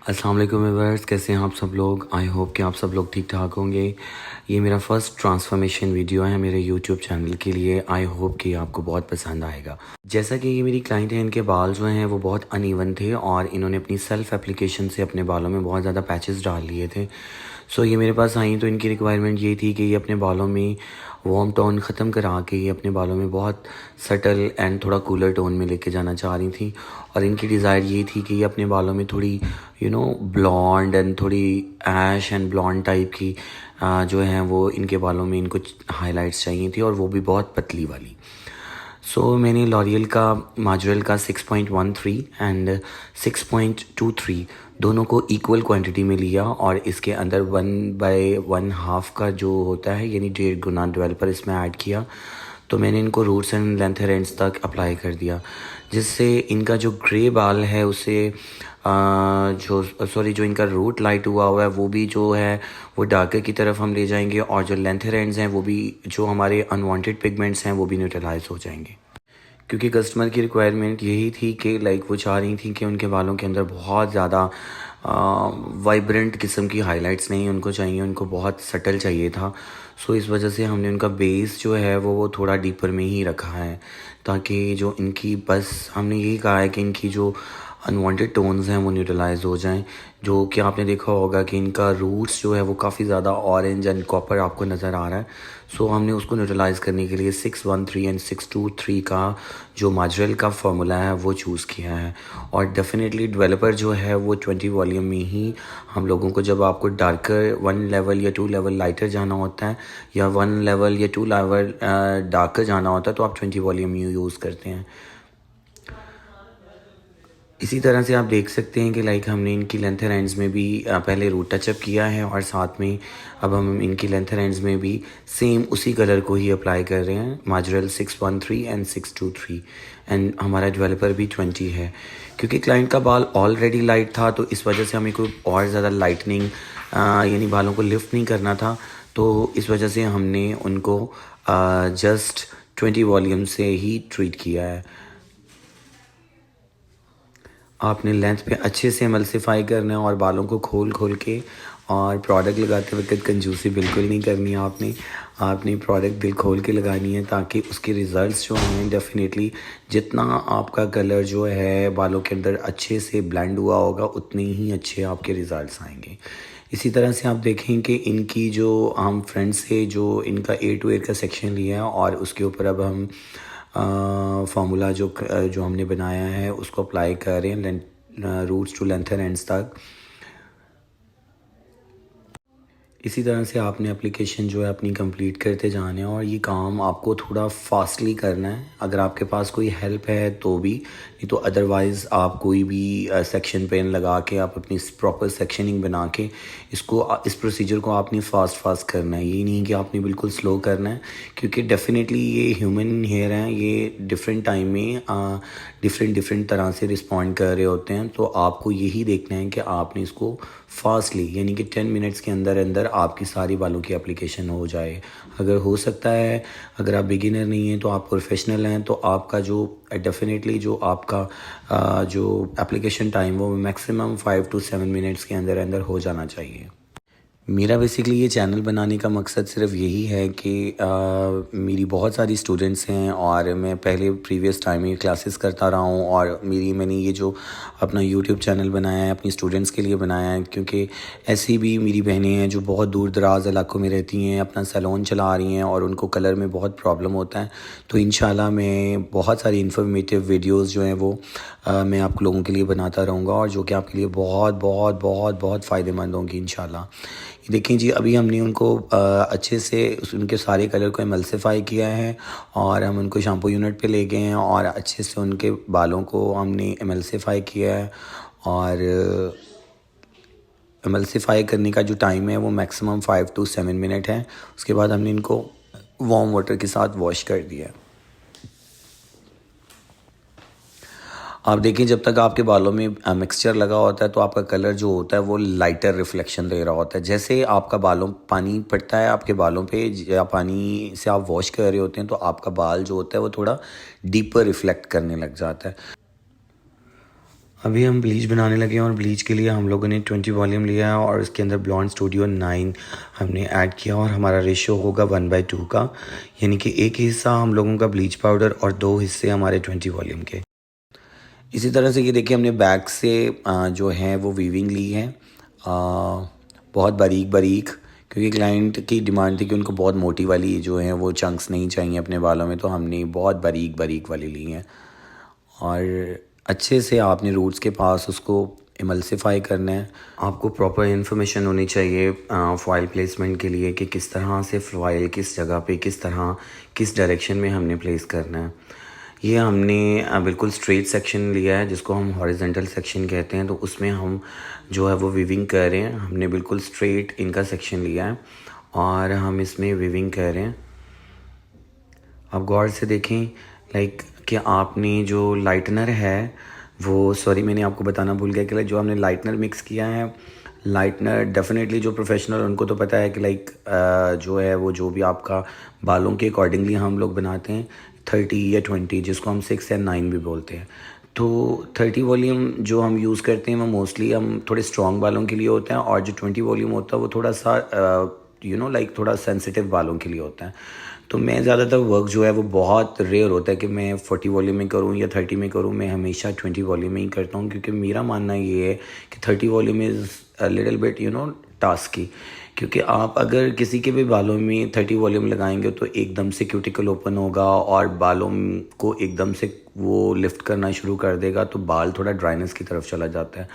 अस्सलाम वालेकुम व्यूअर्स, कैसे हैं आप सब लोग। आई होप कि आप सब लोग ठीक ठाक होंगे। ये मेरा फ़र्स्ट ट्रांसफॉर्मेशन वीडियो है मेरे यूट्यूब चैनल के लिए। आई होप कि आपको बहुत पसंद आएगा। जैसा कि ये मेरी क्लाइंट है, इनके बाल जो हैं वो बहुत अनइवन थे और इन्होंने अपनी सेल्फ़ एप्लीकेशन से अपने बालों में बहुत ज़्यादा पैचेस डाल लिए थे। सो ये मेरे पास आई तो इनकी रिक्वायरमेंट ये थी कि ये अपने बालों में वार्म टोन ख़त्म करा के ये अपने बालों में बहुत सटल एंड थोड़ा कूलर टोन में लेके जाना चाह रही थी। और इनकी डिज़ायर ये थी कि ये अपने बालों में थोड़ी ब्लॉन्ड एंड थोड़ी ऐश एंड ब्लॉन्ड टाइप की जो है वो इनके बालों में इनको हाइलाइट्स चाहिए थी, और वो भी बहुत पतली वाली। मैंने लॉरियल का माजरल का 6.13 एंड 6.23 दोनों को इक्वल क्वांटिटी में लिया, और इसके अंदर 1/1/2 का जो होता है यानी 1.5 गुना डेवलपर इसमें ऐड किया। तो मैंने इनको रूट्स एंड लेंथ एंड्स तक अप्लाई कर दिया, जिससे इनका जो ग्रे बाल है उसे जो इनका रूट लाइट हुआ है वो भी जो है वो डार्कर की तरफ हम ले जाएंगे, और जो लेंथ एंड्स हैं वो भी जो हमारे अनवांटेड पिगमेंट्स हैं वो भी न्यूट्रलाइज हो जाएंगे। क्योंकि कस्टमर की रिक्वायरमेंट यही थी कि वो चाह रही थी कि उनके बालों के अंदर बहुत ज़्यादा वाइब्रेंट किस्म की हाइलाइट्स नहीं उनको चाहिए, उनको बहुत सटल चाहिए था। इस वजह से हमने उनका बेस जो है वो थोड़ा डीपर में ही रखा है, ताकि जो इनकी बस हमने यही कहा है कि इनकी जो अनवांटेड टोन्स हैं वो न्यूट्रलाइज हो जाएं। जो कि आपने देखा होगा कि इनका रूट्स जो है वो काफ़ी ज़्यादा ऑरेंज एंड कॉपर आपको नज़र आ रहा है। हमने उसको न्यूट्रलाइज करने के लिए 613 एंड 623 का जो माजरल का फार्मूला है वो चूज़ किया है। और डेफिनेटली डेवलपर जो है वो 20 वॉल्यूम में ही हम लोगों को, जब आपको डार्कर 1 लेवल या 2 लेवल लाइटर जाना होता है या 1 लेवल या 2 लेवल डार्कर जाना होता है, तो आप 20 वॉल्यूम यूज़ करते हैं। इसी तरह से आप देख सकते हैं कि हमने इनकी लेंथ एंड्स में भी पहले रूट टचअप किया है, और साथ में अब हम इनकी लेंथ एंड्स में भी सेम उसी कलर को ही अप्लाई कर रहे हैं। माजरल 613 एंड 623 एंड हमारा डेवलपर भी 20 है। क्योंकि क्लाइंट का बाल ऑलरेडी लाइट था, तो इस वजह से हमें कोई और ज़्यादा लाइटनिंग यानी बालों को लिफ्ट नहीं करना था। तो इस वजह से हमने उनको जस्ट 20 वॉल्यूम से ही ट्रीट किया है। आपने लेंथ पे अच्छे से एमल्सिफाई करना है और बालों को खोल खोल के, और प्रोडक्ट लगाते वक्त कंजूसी बिल्कुल नहीं करनी है। आपने प्रोडक्ट दिल खोल के लगानी है, ताकि उसके रिज़ल्ट्स जो हैं डेफिनेटली जितना आपका कलर जो है बालों के अंदर अच्छे से ब्लेंड हुआ होगा उतने ही अच्छे आपके रिज़ल्ट्स आएंगे। इसी तरह से आप देखें कि इनकी जो हम फ्रंट से जो इनका ए टू ए का सेक्शन लिया है, और उसके ऊपर अब हम फार्मूला जो हमने बनाया है उसको अप्लाई कर रहे हैं रूट्स टू लेंथ एंड्स तक। इसी तरह से आपने एप्लीकेशन जो है अपनी कंप्लीट करते जाना है, और ये काम आपको थोड़ा फास्टली करना है। अगर आपके पास कोई हेल्प है तो भी, नहीं तो अदरवाइज़ आप कोई भी सेक्शन पेन लगा के आप अपनी प्रॉपर सेक्शनिंग बना के इस प्रोसीजर को आपने फास्ट करना है। ये नहीं कि आपने बिल्कुल स्लो करना है, क्योंकि डेफिनेटली ये ह्यूमन हेयर हैं, ये डिफरेंट टाइम में डिफरेंट तरह से रिस्पॉन्ड कर रहे होते हैं। तो आपको यही देखना है कि आपने इसको फास्टली यानी कि 10 मिनट्स के अंदर अंदर आपकी सारी बालों की एप्लीकेशन हो जाए। अगर हो सकता है, अगर आप बिगिनर नहीं हैं तो आप प्रोफेशनल हैं, तो आपका जो डेफिनेटली जो आपका जो एप्लीकेशन टाइम वो मैक्सिमम 5 to 7 मिनट्स के अंदर अंदर हो जाना चाहिए। मेरा बेसिकली ये चैनल बनाने का मकसद सिर्फ यही है कि मेरी बहुत सारी स्टूडेंट्स हैं, और मैं पहले प्रीवियस टाइम में क्लासेस करता रहा हूँ, और मैंने ये जो अपना यूट्यूब चैनल बनाया है अपनी स्टूडेंट्स के लिए बनाया है। क्योंकि ऐसी भी मेरी बहनें हैं जो बहुत दूर दराज इलाकों में रहती हैं, अपना सैलून चला रही हैं, और उनको कलर में बहुत प्रॉब्लम होता है। तो इंशाल्लाह मैं बहुत सारी इन्फॉर्मेटिव वीडियोज़ जो हैं वो मैं आप लोगों के लिए बनाता रहूँगा, और जो कि आपके लिए बहुत बहुत बहुत बहुत फ़ायदेमंद होंगी इंशाल्लाह। देखें जी, अभी हमने उनको अच्छे से उनके सारे कलर को एमल्सिफाई किया है, और हम उनको शैम्पू यूनिट पे ले गए हैं, और अच्छे से उनके बालों को हमने एमल्सिफाई किया है। और एमल्सिफाई करने का जो टाइम है वो मैक्सिमम 5 to 7 मिनट है। उसके बाद हमने इनको वार्म वाटर के साथ वॉश कर दिया है। आप देखें, जब तक आपके बालों में मिक्सचर लगा होता है तो आपका कलर जो होता है वो लाइटर रिफ्लेक्शन दे रहा होता है। जैसे आपका पानी पड़ता है आपके बालों पे, या पानी से आप वॉश कर रहे होते हैं, तो आपका बाल जो होता है वो थोड़ा डीपर रिफ्लेक्ट करने लग जाता है। अभी हम ब्लीच बनाने लगे हैं और ब्लीच के लिए हम लोगों ने 20 वॉल्यूम लिया है और इसके अंदर ब्लॉन्ड स्टूडियो 9 हमने ऐड किया और हमारा रेशियो होगा 1/2 का, यानी कि एक हिस्सा हम लोगों का ब्लीच पाउडर और 2 हिस्से हमारे 20 वॉल्यूम के। इसी तरह से ये देखिए हमने बैक से जो है वो वीविंग ली है, बहुत बारीक बारीक, क्योंकि क्लाइंट की डिमांड थी कि उनको बहुत मोटी वाली जो है वो चंक्स नहीं चाहिए अपने बालों में, तो हमने बहुत बारीक बारीक वाली ली हैं। और अच्छे से आपने रूट्स के पास उसको इमल्सिफाई करना है। आपको प्रॉपर इन्फॉर्मेशन होनी चाहिए फॉइल प्लेसमेंट के लिए कि किस तरह से फॉइल किस जगह पे किस तरह किस डायरेक्शन में हमने प्लेस करना है। ये हमने बिल्कुल स्ट्रेट सेक्शन लिया है जिसको हम हॉरिजेंटल सेक्शन कहते हैं, तो उसमें हम जो है वो वीविंग कर रहे हैं। हमने बिल्कुल स्ट्रेट इनका सेक्शन लिया है और हम इसमें वीविंग कर रहे हैं। आप गौर से देखें लाइक कि आपने जो लाइटनर है वो, सॉरी मैंने आपको बताना भूल गया कि जो हमने लाइटनर मिक्स किया है, लाइटनर डेफिनेटली जो प्रोफेशनल उनको तो पता है कि लाइक जो है वो जो भी आपका बालों के अकॉर्डिंगली हम लोग बनाते हैं 30 या 20, जिसको हम 6 या 9 भी बोलते हैं। तो 30 वॉल्यूम जो हम यूज़ करते हैं वो मोस्टली हम थोड़े स्ट्रॉन्ग बालों के लिए होता है, और जो 20 वॉल्यूम होता है वो थोड़ा सा लाइक थोड़ा सेंसिटिव बालों के लिए होता है। तो मैं ज़्यादातर वर्क जो है वो बहुत रेयर होता है कि मैं 40 वॉल्यूम में करूँ या 30 में करूँ, मैं हमेशा 20 वॉल्यूम में ही करता हूँ, क्योंकि मेरा मानना ये है कि 30 वॉल्यूम इज़ लिटिल बिट टास्की, क्योंकि आप अगर किसी के भी बालों में 30 वॉल्यूम लगाएंगे तो एकदम से क्यूटिकल ओपन होगा और बालों को एकदम से वो लिफ्ट करना शुरू कर देगा, तो बाल थोड़ा ड्राइनेस की तरफ चला जाता है।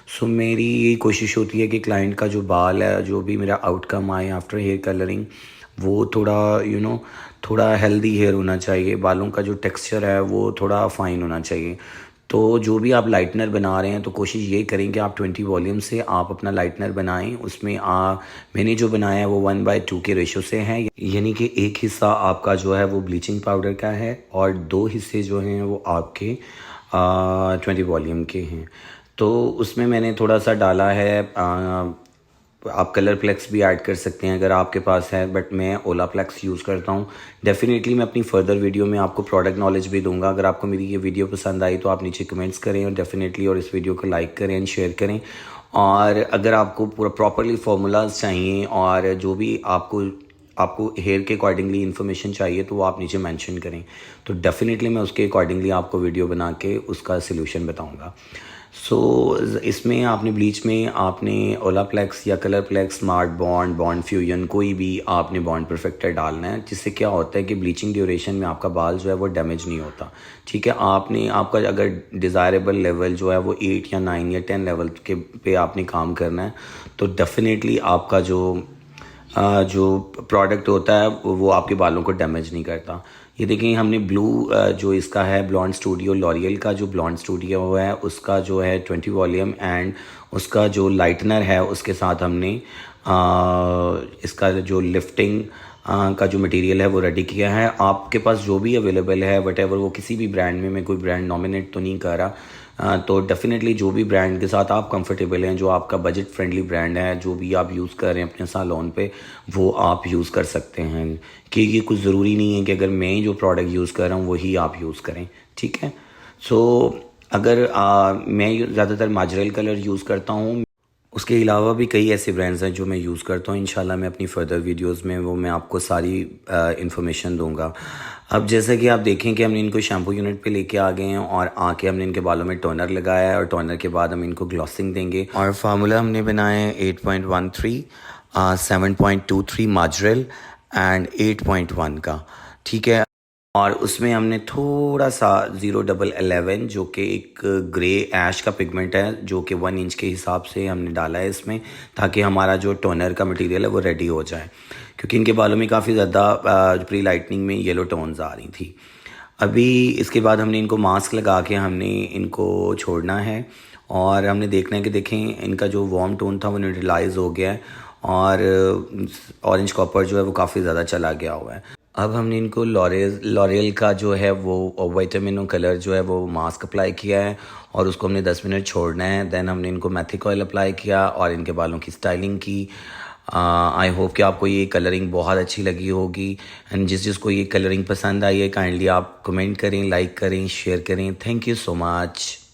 सो मेरी यही कोशिश होती है कि क्लाइंट का जो बाल है, जो भी मेरा आउटकम आए आफ्टर हेयर कलरिंग, वो थोड़ा थोड़ा हेल्दी हेयर होना चाहिए, बालों का जो टेक्सचर है वो थोड़ा फाइन होना चाहिए। तो जो भी आप लाइटनर बना रहे हैं तो कोशिश ये करें कि आप 20 वॉल्यूम से आप अपना लाइटनर बनाएं। उसमें मैंने जो बनाया है वो 1/2 के रेशो से है, यानी कि एक हिस्सा आपका जो है वो ब्लीचिंग पाउडर का है और 2 हिस्से जो हैं वो आपके 20 वॉल्यूम के हैं। तो उसमें मैंने थोड़ा सा डाला है, आप कलर प्लेक्स भी ऐड कर सकते हैं अगर आपके पास है, बट मैं ओला प्लेक्स यूज़ करता हूँ। डेफिनेटली मैं अपनी फर्दर वीडियो में आपको प्रोडक्ट नॉलेज भी दूंगा। अगर आपको मेरी ये वीडियो पसंद आई तो आप नीचे कमेंट्स करें और डेफिनेटली और इस वीडियो को लाइक करें एंड शेयर करें। और अगर आपको पूरा प्रॉपरली फार्मूलाज चाहिए और जो भी आपको हेयर के अकॉर्डिंगली इन्फॉर्मेशन चाहिए तो वो आप नीचे मेंशन करें, तो डेफिनेटली मैं उसके अकॉर्डिंगली आपको वीडियो बना के उसका सलूशन बताऊंगा। सो इसमें आपने ब्लीच में आपने ओलाप्लेक्स या Color Plex, smart bond, bond fusion, कोई भी आपने बॉन्ड परफेक्टर डालना है, जिससे क्या होता है कि ब्लीचिंग ड्यूरेशन में आपका बाल जो है वो डैमेज नहीं होता। ठीक है, आपका अगर डिज़ायरेबल लेवल जो है वो 8 या 9 या 10 लेवल के पे आपने काम करना है, तो डेफिनेटली आपका जो प्रोडक्ट होता है वो आपके बालों को डैमेज नहीं करता। ये देखिए हमने ब्लू जो इसका है ब्लॉन्ड स्टूडियो, लॉरियल का जो ब्लॉन्ड स्टूडियो है उसका जो है 20 वॉल्यूम एंड उसका जो लाइटनर है उसके साथ हमने इसका जो लिफ्टिंग का जो मटेरियल है वो रेडी किया है। आपके पास जो भी अवेलेबल है वटेवर, वो किसी भी ब्रांड में, मैं कोई ब्रांड नॉमिनेट तो नहीं कर रहा, तो डेफिनेटली जो भी ब्रांड के साथ आप कंफर्टेबल हैं, जो आपका बजट फ्रेंडली ब्रांड है, जो भी आप यूज़ कर रहे हैं अपने सालोन पे, वो आप यूज़ कर सकते हैं। कि ये कुछ ज़रूरी नहीं है कि अगर मैं जो प्रोडक्ट यूज़ कर रहा हूँ वही आप यूज़ करें। ठीक है, सो अगर मैं ज़्यादातर माजरल कलर यूज़ करता हूँ, उसके अलावा भी कई ऐसे ब्रांड्स हैं जो मैं यूज़ करता हूँ। इंशाल्लाह मैं अपनी फ़र्दर वीडियोस में वो मैं आपको सारी इन्फॉर्मेशन दूंगा। अब जैसा कि आप देखें कि हमने इनको शैम्पू यूनिट पे लेके आ गए हैं और आके हमने इनके बालों में टोनर लगाया है और टोनर के बाद हम इनको ग्लॉसिंग देंगे। और फार्मूला हमने बनाया है 8.13, 7.23 माजरल एंड 8.1 का। ठीक है, और उसमें हमने थोड़ा सा 011 जो कि एक ग्रे ऐश का पिगमेंट है, जो कि 1 इंच के हिसाब से हमने डाला है इसमें, ताकि हमारा जो टोनर का मटेरियल है वो रेडी हो जाए, क्योंकि इनके बालों में काफ़ी ज़्यादा प्री लाइटनिंग में येलो टोन्स आ रही थी। अभी इसके बाद हमने इनको मास्क लगा के हमने इनको छोड़ना है और हमने देखना है कि देखें इनका जो वार्म टोन था वो न्यूट्रलाइज हो गया है और ऑरेंज कॉपर जो है वो काफ़ी ज़्यादा चला गया हुआ है। अब हमने इनको लॉरियल का जो है वो विटामिन कलर जो है वो मास्क अप्लाई किया है और उसको हमने 10 मिनट छोड़ना है। देन हमने इनको मैथिक ऑयल अप्लाई किया और इनके बालों की स्टाइलिंग की। आई होप कि आपको ये कलरिंग बहुत अच्छी लगी होगी एंड जिसको ये कलरिंग पसंद आई है काइंडली आप कमेंट करें, लाइक करें, शेयर करें। Thank you so much.